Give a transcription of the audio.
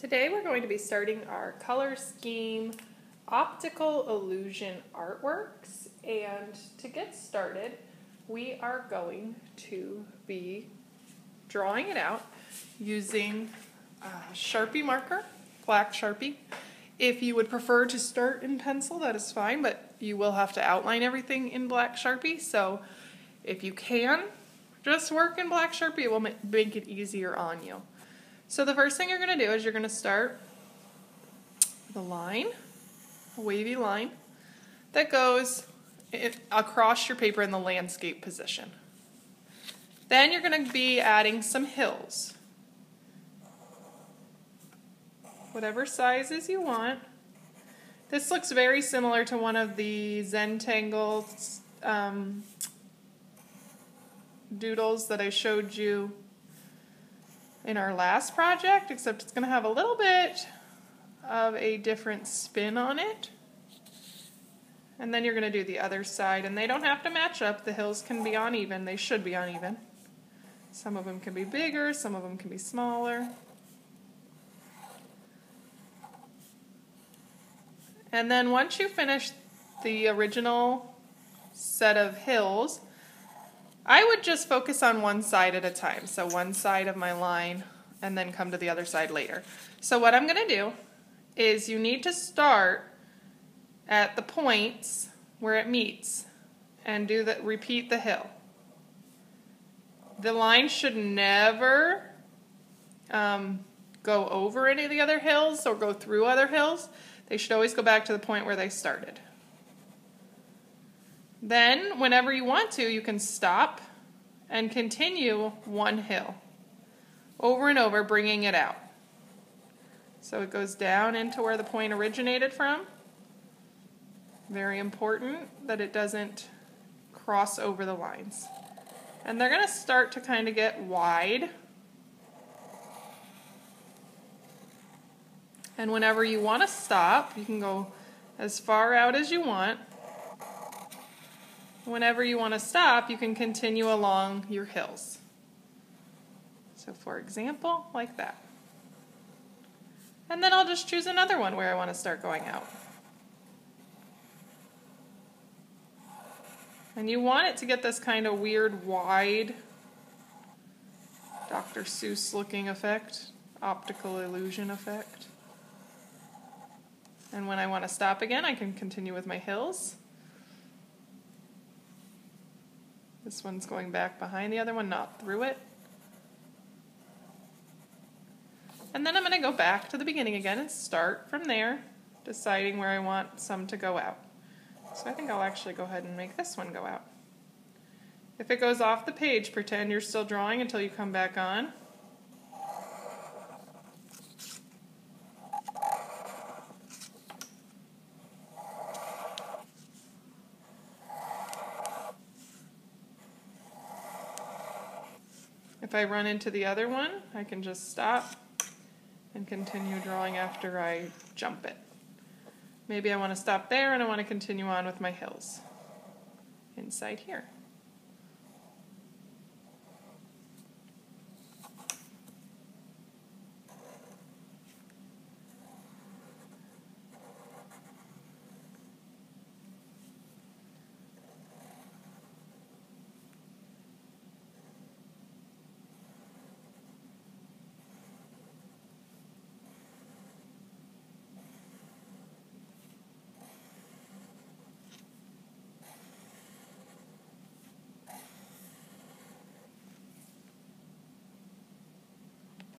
Today we're going to be starting our color scheme optical illusion artworks, and to get started we are going to be drawing it out using a Sharpie marker, black Sharpie. If you would prefer to start in pencil, that is fine, but you will have to outline everything in black Sharpie, so if you can just work in black Sharpie, it will make it easier on you. So the first thing you're going to do is you're going to start with a line, a wavy line, that goes across your paper in the landscape position. Then you're going to be adding some hills, whatever sizes you want. This looks very similar to one of the Zentangle doodles that I showed you in our last project, except it's going to have a little bit of a different spin on it. And then you're going to do the other side, and they don't have to match up. The hills can be uneven. They should be uneven. Some of them can be bigger, some of them can be smaller. And then once you finish the original set of hills, I would just focus on one side at a time. So one side of my line and then come to the other side later. So what I'm going to do is you need to start at the points where it meets and repeat the hill. The line should never go over any of the other hills or go through other hills. They should always go back to the point where they started. Then, whenever you want to, you can stop and continue one hill over and over, bringing it out. So it goes down into where the point originated from. Very important that it doesn't cross over the lines. And they're going to start to kind of get wide. And whenever you want to stop, you can go as far out as you want. Whenever you want to stop, you can continue along your hills. So for example, like that. And then I'll just choose another one where I want to start going out. And you want it to get this kind of weird, wide, Dr. Seuss looking effect, optical illusion effect. And when I want to stop again, I can continue with my hills. This one's going back behind the other one, not through it. And then I'm going to go back to the beginning again and start from there, deciding where I want some to go out. So I think I'll actually go ahead and make this one go out. If it goes off the page, pretend you're still drawing until you come back on. If I run into the other one, I can just stop and continue drawing after I jump it. Maybe I want to stop there and I want to continue on with my hills inside here.